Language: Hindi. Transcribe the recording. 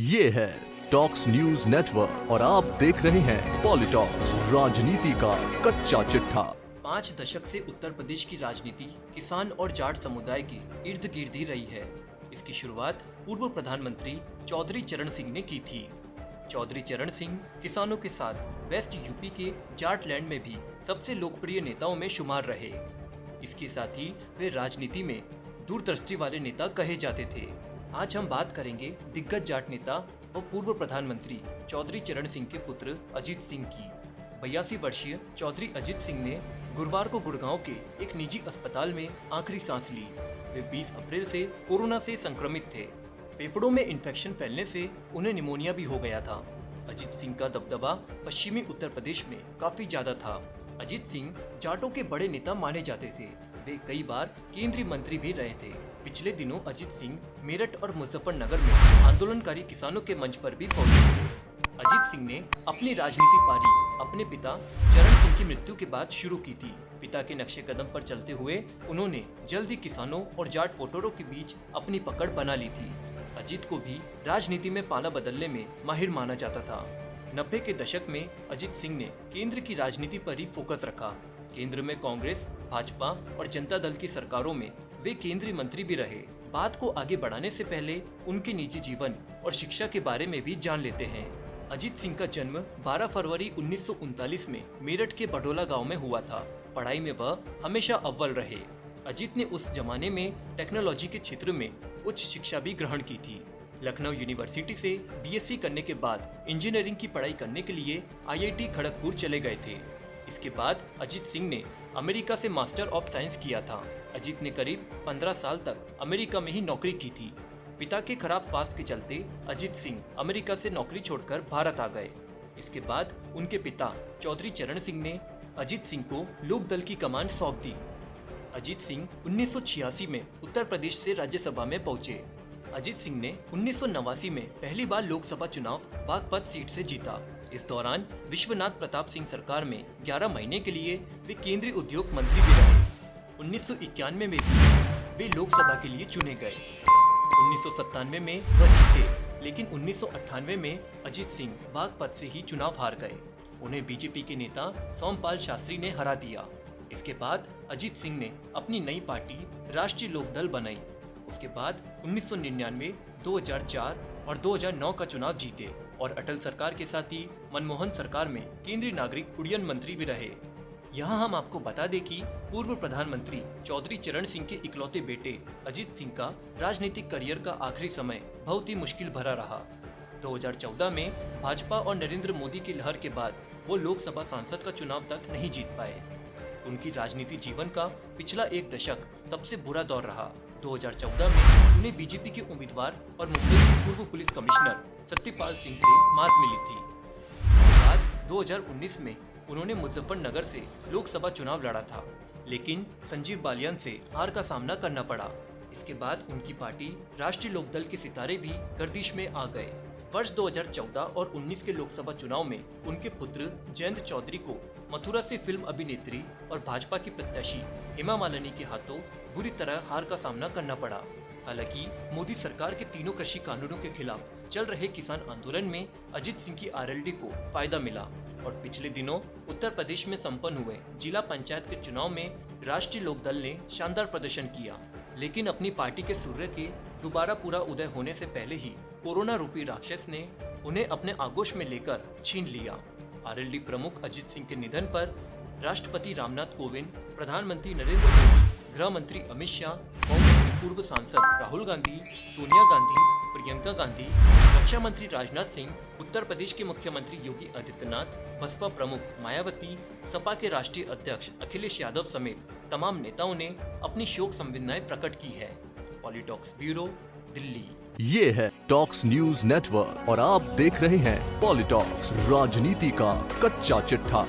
ये है टॉक्स न्यूज नेटवर्क और आप देख रहे हैं पॉलिटॉक्स, राजनीति का कच्चा चिट्ठा। 5 दशक से उत्तर प्रदेश की राजनीति किसान और जाट समुदाय की इर्द गिर्द ही रही है। इसकी शुरुआत पूर्व प्रधानमंत्री चौधरी चरण सिंह ने की थी। चौधरी चरण सिंह किसानों के साथ वेस्ट यूपी के जाट लैंड में भी सबसे लोकप्रिय नेताओं में शुमार रहे। इसके साथ ही वे राजनीति में दूरदृष्टि वाले नेता कहे जाते थे। आज हम बात करेंगे दिग्गज जाट नेता व पूर्व प्रधानमंत्री चौधरी चरण सिंह के पुत्र अजीत सिंह की। 82 वर्षीय चौधरी अजीत सिंह ने गुरुवार को गुड़गांव के एक निजी अस्पताल में आखिरी सांस ली। वे 20 अप्रैल से कोरोना से संक्रमित थे। फेफड़ों में इन्फेक्शन फैलने से उन्हें निमोनिया भी हो गया था। अजीत सिंह का दबदबा पश्चिमी उत्तर प्रदेश में काफी ज्यादा था। अजीत सिंह जाटों के बड़े नेता माने जाते थे। वे कई बार केंद्रीय मंत्री भी रहे थे। पिछले दिनों अजीत सिंह मेरठ और मुजफ्फरनगर में आंदोलनकारी किसानों के मंच पर भी पहुंचे थे। अजीत सिंह ने अपनी राजनीतिक पारी अपने पिता चरण सिंह की मृत्यु के बाद शुरू की थी। पिता के नक्शे कदम पर चलते हुए उन्होंने जल्द ही किसानों और जाट वोटरों के बीच अपनी पकड़ बना ली थी। अजीत को भी राजनीति में पाला बदलने में माहिर माना जाता था। 90 के दशक में अजीत सिंह ने केंद्र की राजनीति पर ही फोकस रखा। केंद्र में कांग्रेस, भाजपा और जनता दल की सरकारों में वे केंद्रीय मंत्री भी रहे। बात को आगे बढ़ाने से पहले उनके निजी जीवन और शिक्षा के बारे में भी जान लेते हैं। अजीत सिंह का जन्म 12 फरवरी 1939 में मेरठ के बडोला गांव में हुआ था। पढ़ाई में वह हमेशा अव्वल रहे। अजीत ने उस जमाने में टेक्नोलॉजी के क्षेत्र में उच्च शिक्षा भी ग्रहण की थी। लखनऊ यूनिवर्सिटी से बीएससी करने के बाद इंजीनियरिंग की पढ़ाई करने के लिए आईआईटी खड़गपुर चले गए थे। इसके बाद अजीत सिंह ने अमेरिका से मास्टर ऑफ साइंस किया था। अजीत ने करीब 15 साल तक अमेरिका में ही नौकरी की थी। पिता के खराब स्वास्थ्य के चलते अजीत सिंह अमेरिका से नौकरी छोड़कर भारत आ गए। इसके बाद उनके पिता चौधरी चरण सिंह ने अजीत सिंह को लोक दल की कमान सौंप दी। अजीत सिंह 1986 में उत्तर प्रदेश से राज्यसभा में पहुंचे। अजीत सिंह ने 1989 में पहली बार लोकसभा चुनाव बागपत सीट से जीता। इस दौरान विश्वनाथ प्रताप सिंह सरकार में 11 महीने के लिए वे केंद्रीय उद्योग मंत्री भी रहे। 1991 में भी वे लोकसभा के लिए चुने गए। 1997 में वह जीते, लेकिन 1998 में अजीत सिंह बागपत से ही चुनाव हार गए। उन्हें बीजेपी के नेता सोमपाल शास्त्री ने हरा दिया। इसके बाद अजीत सिंह ने अपनी नई पार्टी राष्ट्रीय लोकदल बनाई। उसके बाद 1999, 2004 और 2009 का चुनाव जीते और अटल सरकार के साथ ही मनमोहन सरकार में केंद्रीय नागरिक उड्डयन मंत्री भी रहे। यहाँ हम आपको बता दें कि पूर्व प्रधानमंत्री चौधरी चरण सिंह के इकलौते बेटे अजीत सिंह का राजनीतिक करियर का आखिरी समय बहुत ही मुश्किल भरा रहा। 2014 में भाजपा और नरेंद्र मोदी की लहर के बाद वो लोकसभा सांसद का चुनाव तक नहीं जीत पाए। उनकी राजनीति जीवन का पिछला एक दशक सबसे बुरा दौर रहा। 2014 में उन्हें बीजेपी के उम्मीदवार और मुंबई के पूर्व पुलिस कमिश्नर सत्यपाल सिंह से मात मिली थी। इसके बाद 2019 में उन्होंने मुजफ्फरनगर से लोकसभा चुनाव लड़ा था, लेकिन संजीव बालियान से हार का सामना करना पड़ा। इसके बाद उनकी पार्टी राष्ट्रीय लोकदल के सितारे भी गर्दिश में आ गए। वर्ष 2014 और 19 के लोकसभा चुनाव में उनके पुत्र जयंत चौधरी को मथुरा से फिल्म अभिनेत्री और भाजपा की प्रत्याशी हेमा मालिनी के हाथों बुरी तरह हार का सामना करना पड़ा। हालांकि मोदी सरकार के तीनों कृषि कानूनों के खिलाफ चल रहे किसान आंदोलन में अजीत सिंह की आरएलडी को फायदा मिला और पिछले दिनों उत्तर प्रदेश में संपन्न हुए जिला पंचायत के चुनाव में राष्ट्रीय लोकदल ने शानदार प्रदर्शन किया। लेकिन अपनी पार्टी के सूर्य के दोबारा पूरा उदय होने से पहले ही कोरोना रूपी राक्षस ने उन्हें अपने आगोश में लेकर छीन लिया। आरएलडी प्रमुख अजीत सिंह के निधन पर राष्ट्रपति रामनाथ कोविंद, प्रधानमंत्री नरेंद्र मोदी, गृह मंत्री अमित शाह, कांग्रेस के पूर्व सांसद राहुल गांधी, सोनिया गांधी, प्रियंका गांधी, रक्षा मंत्री राजनाथ सिंह, उत्तर प्रदेश के मुख्यमंत्री योगी आदित्यनाथ, बसपा प्रमुख मायावती, सपा के राष्ट्रीय अध्यक्ष अखिलेश यादव समेत तमाम नेताओं ने अपनी शोक संवेदनाएं प्रकट की है। पॉलिटॉक्स ब्यूरो, दिल्ली। ये है टॉक्स न्यूज नेटवर्क और आप देख रहे हैं पॉलिटॉक्स, राजनीति का कच्चा चिट्ठा।